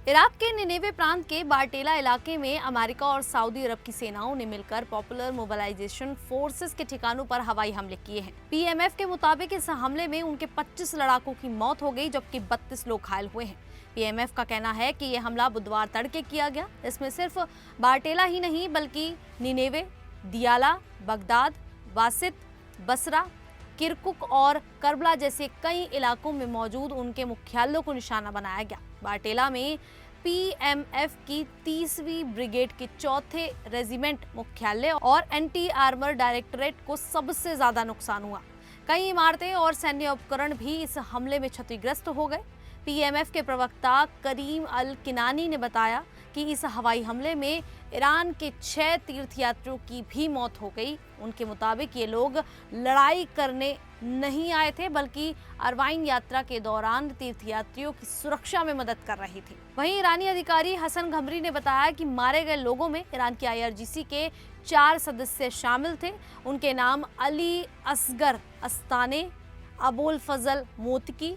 Iraq के निनेवे प्रांत के बारटेला इलाके में अमेरिका और सऊदी अरब की सेनाओं ने मिलकर पॉपुलर मोबिलाइजेशन फोर्सेस के ठिकानों पर हवाई हमले किए हैं। पीएमएफ के मुताबिक इस हमले में उनके 25 लड़ाकों की मौत हो गई, जबकि 32 लोग घायल हुए हैं। पीएमएफ का कहना है कि यह हमला बुधवार तड़के किया गया। इसमें सिर्फ बारटेला ही नहीं बल्कि निनेवे, दियाला, बगदाद, वासित, बसरा, किरकुक और करबला जैसे कई इलाकों में मौजूद उनके मुख्यालयों को निशाना बनाया गया। बारटेला में पीएमएफ की 30वीं ब्रिगेड के 4थे रेजिमेंट मुख्यालय और एंटी आर्मर डायरेक्टरेट को सबसे ज्यादा नुकसान हुआ। कई इमारतें और सैन्य उपकरण भी इस हमले में क्षतिग्रस्त हो गए। पीएमएफ के प्रवक्ता करीम अल किनानी ने बताया कि इस हवाई हमले में ईरान के 6 तीर्थयात्रियों की भी मौत हो गई। उनके मुताबिक ये लोग लड़ाई करने नहीं आए थे, बल्कि अरवाइन यात्रा के दौरान तीर्थयात्रियों की सुरक्षा में मदद कर रहे थे। वहीं ईरानी अधिकारी हसन घमरी ने बताया कि मारे गए लोगों में ईरान की आईआरजीसी के 4 सदस्य शामिल थे। उनके नाम अली असगर अस्ताने, अबुल फजल मोतकी,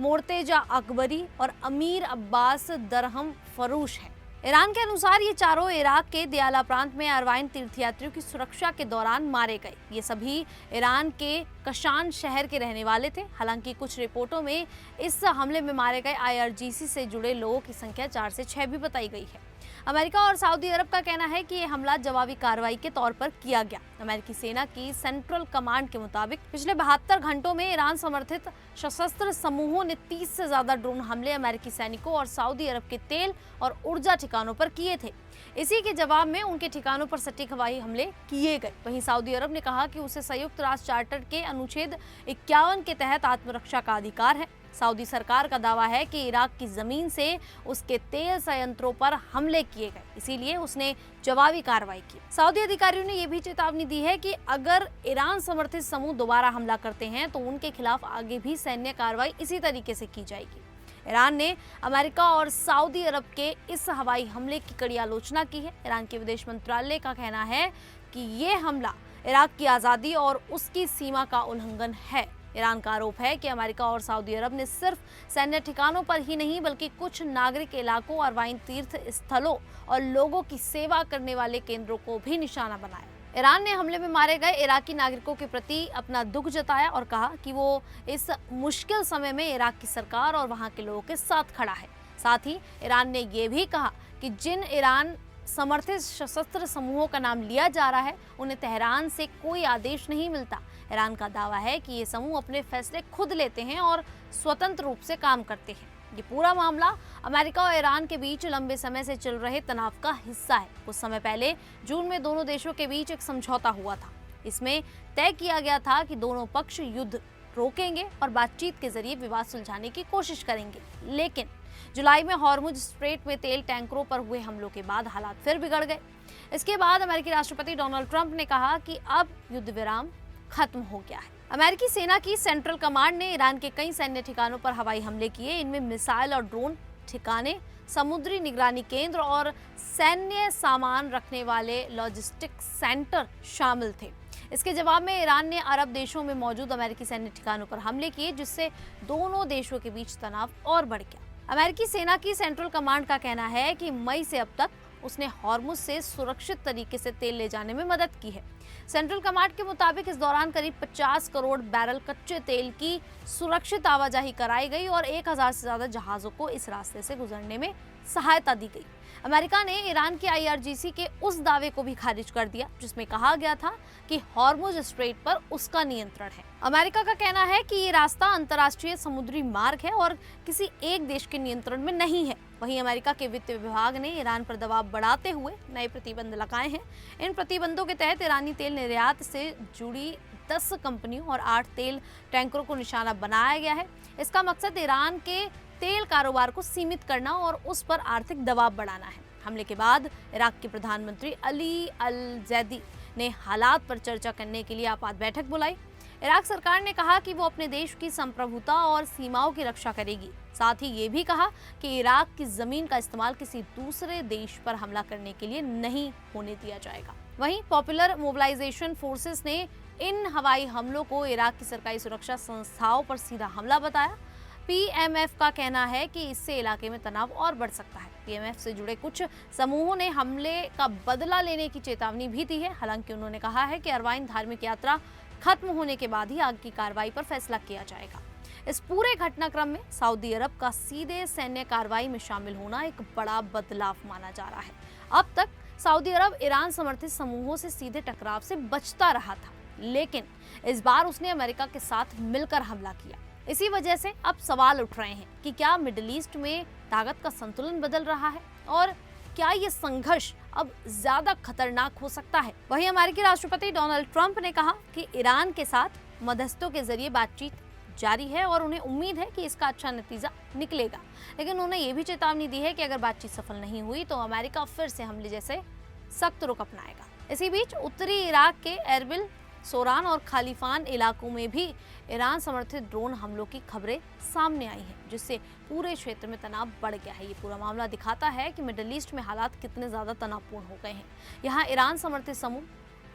मोर्तेजा अकबरी और अमीर अब्बास दरहम फरूश है। ईरान के अनुसार ये चारों इराक के दियाला प्रांत में अरवाइन तीर्थयात्रियों की सुरक्षा के दौरान मारे गए। ये सभी ईरान के कशान शहर के रहने वाले थे। हालांकि कुछ रिपोर्टों में इस हमले में मारे गए आईआरजीसी से जुड़े लोगों की संख्या 4 से 6 भी बताई गई है। अमेरिका और सऊदी अरब का कहना है कि यह हमला जवाबी कार्रवाई के तौर पर किया गया। अमेरिकी सेना की सेंट्रल कमांड के मुताबिक पिछले 72 घंटों में ईरान समर्थित सशस्त्र समूहों ने 30 से ज्यादा ड्रोन हमले अमेरिकी सैनिकों और सऊदी अरब के तेल और ऊर्जा ठिकानों पर किए थे। इसी के जवाब में उनके ठिकानों पर सटीक हवाई हमले किए गए। वहीं सऊदी अरब ने कहा कि उसे संयुक्त राष्ट्र चार्टर के अनुच्छेद 51 के तहत आत्मरक्षा का अधिकार है। सऊदी सरकार का दावा है कि इराक की जमीन से उसके तेल संयंत्रों पर हमले किए गए, इसीलिए उसने जवाबी कार्रवाई की। सऊदी अधिकारियों ने यह भी चेतावनी दी है कि अगर ईरान समर्थित समूह दोबारा हमला करते हैं तो उनके खिलाफ आगे भी सैन्य कार्रवाई इसी तरीके से की जाएगी। ईरान ने अमेरिका और सऊदी अरब के इस हवाई हमले की कड़ी आलोचना की है। ईरान के विदेश मंत्रालय का कहना है कि ये हमला इराक की आज़ादी और उसकी सीमा का उल्लंघन है। ईरान का आरोप है कि अमेरिका और सऊदी अरब ने सिर्फ सैन्य ठिकानों पर ही नहीं बल्कि कुछ नागरिक इलाकों, अरवाइन तीर्थ स्थलों और लोगों की सेवा करने वाले केंद्रों को भी निशाना बनाया। ईरान ने हमले में मारे गए इराकी नागरिकों के प्रति अपना दुख जताया और कहा कि वो इस मुश्किल समय में इराक की सरकार और वहां के लोगों के साथ खड़ा है। साथ ही ईरान ने ये भी कहा कि जिन ईरान समर्थित सशस्त्र समूहों का नाम लिया जा रहा है उन्हें तेहरान से कोई आदेश नहीं मिलता। ईरान का दावा है कि ये समूह अपने फैसले खुद लेते हैं और स्वतंत्र रूप से काम करते हैं। ये पूरा मामला अमेरिका और ईरान के बीच लंबे समय से चल रहे तनाव का हिस्सा है। कुछ समय पहले जून में दोनों देशों के बीच एक समझौता हुआ था। इसमें तय किया गया था कि दोनों पक्ष युद्ध रोकेंगे और बातचीत के जरिए विवाद सुलझाने की कोशिश करेंगे। लेकिन जुलाई में हॉर्मुज स्ट्रेट में तेल टैंकरों पर हुए हमलों के बाद हालात फिर बिगड़ गए। इसके बाद अमेरिकी राष्ट्रपति डोनाल्ड ट्रंप ने कहा कि अब युद्ध विराम खत्म हो गया है। अमेरिकी सेना की सेंट्रल कमांड ने ईरान के कई सैन्य ठिकानों पर हवाई हमले किए। इनमें मिसाइल और ड्रोन ठिकाने, समुद्री निगरानी केंद्र और सैन्य सामान रखने वाले लॉजिस्टिक्स सेंटर शामिल थे। इसके जवाब में ईरान ने अरब देशों में मौजूद अमेरिकी सैन्य ठिकानों पर हमले किए, जिससे दोनों देशों के बीच तनाव और बढ़ गया। अमेरिकी सेना की सेंट्रल कमांड का कहना है कि मई से अब तक उसने हॉर्मुज से सुरक्षित तरीके से तेल ले जाने में मदद की है। सेंट्रल कमांड के मुताबिक इस दौरान करीब 50 करोड़ बैरल कच्चे तेल की सुरक्षित आवाजाही कराई गई और 1000 से ज्यादा जहाजों को इस रास्ते से गुजरने में सहायता दी गई। अमेरिका ने ईरान के आईआरजीसी के उस दावे को भी खारिज कर दिया जिसमें कहा गया था कि हॉर्मुज स्ट्रेट पर उसका नियंत्रण है। अमेरिका का कहना है कि ये रास्ता अंतर्राष्ट्रीय समुद्री मार्ग है और किसी एक देश के नियंत्रण में नहीं है। वहीं अमेरिका के वित्त विभाग ने ईरान पर दबाव बढ़ाते हुए नए प्रतिबंध लगाए हैं। इन प्रतिबंधों के तहत ईरानी तेल निर्यात से जुड़ी 10 कंपनियों और 8 तेल टैंकरों को निशाना बनाया गया है। इसका मकसद ईरान के तेल कारोबार को सीमित करना और उस पर आर्थिक दबाव बढ़ाना है। हमले के बाद इराक के प्रधानमंत्री अली अल जैदी ने हालात पर चर्चा करने के लिए आपात बैठक बुलाई। इराक सरकार ने कहा कि वो अपने देश की संप्रभुता और सीमाओं की रक्षा करेगी। साथ ही ये भी कहा कि इराक की जमीन का इस्तेमाल किसी दूसरे देश पर हमला करने के लिए नहीं होने दिया जाएगा। वहीं पॉपुलर मोबिलाइजेशन फोर्सेस ने इन हवाई हमलों को इराक की सरकारी सुरक्षा संस्थाओं पर सीधा हमला बताया। पीएमएफ का कहना है कि इससे इलाके में तनाव और बढ़ सकता है। पीएमएफ से जुड़े कुछ समूहों ने हमले का बदला लेने की चेतावनी भी दी है। हालांकि उन्होंने कहा है कि अरवाइन धार्मिक यात्रा खत्म होने के बाद ही आगे की कार्रवाई पर फैसला किया जाएगा। इस पूरे घटनाक्रम में सऊदी अरब का सीधे सैन्य कार्रवाई में शामिल होना एक बड़ा बदलाव माना जा रहा है। अब तक सऊदी अरब ईरान समर्थित समूहों से सीधे टकराव से बचता रहा था, लेकिन इस बार उसने अमेरिका के साथ मिलकर हमला किया। इसी वजह से अब सवाल उठ रहे हैं कि क्या मिडिल ईस्ट में ताकत का संतुलन बदल रहा है और क्या ये संघर्ष अब ज्यादा खतरनाक हो सकता है। वहीं अमेरिकी राष्ट्रपति डोनाल्ड ट्रंप ने कहा कि ईरान के साथ मध्यस्थों के जरिए बातचीत जारी है और उन्हें उम्मीद है कि इसका अच्छा नतीजा निकलेगा। लेकिन उन्होंने ये भी चेतावनी दी है कि अगर बातचीत सफल नहीं हुई तो अमेरिका फिर से हमले जैसे सख्त रुख अपनाएगा। इसी बीच उत्तरी इराक के एरबिल, सोरान और खालिफान इलाकों में भी ईरान समर्थित ड्रोन हमलों की खबरें सामने आई हैं, जिससे पूरे क्षेत्र में तनाव बढ़ गया है। ये पूरा मामला दिखाता है कि मिडिल ईस्ट में हालात कितने ज़्यादा तनावपूर्ण हो गए हैं। यहाँ ईरान समर्थित समूह,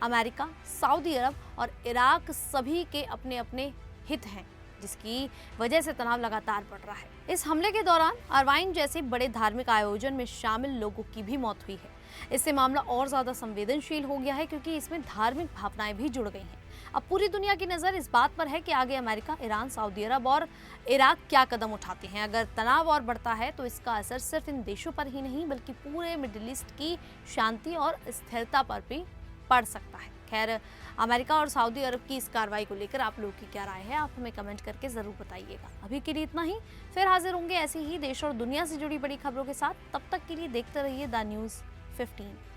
अमेरिका, सऊदी अरब और इराक सभी के अपने अपने हित हैं, जिसकी वजह से तनाव लगातार बढ़ रहा है। इस हमले के दौरान अरवाइन जैसे बड़े धार्मिक आयोजन में शामिल लोगों की भी मौत हुई है। इससे मामला और ज्यादा संवेदनशील हो गया है, क्योंकि इसमें धार्मिक भावनाएं भी जुड़ गई हैं। अब पूरी दुनिया की नजर इस बात पर है कि आगे अमेरिका, ईरान, सऊदी अरब और इराक क्या कदम उठाते हैं। अगर तनाव और बढ़ता है तो इसका असर सिर्फ इन देशों पर ही नहीं बल्कि पूरे मिडिल ईस्ट की शांति और स्थिरता पर भी पड़ सकता है। खैर, अमेरिका और सऊदी अरब की इस कार्रवाई को लेकर आप लोगों की क्या राय है, आप हमें कमेंट करके जरूर बताइएगा। अभी के लिए इतना ही, फिर हाजिर होंगे ऐसी ही देश और दुनिया से जुड़ी बड़ी खबरों के साथ। तब तक के लिए देखते रहिए द न्यूज़ 15।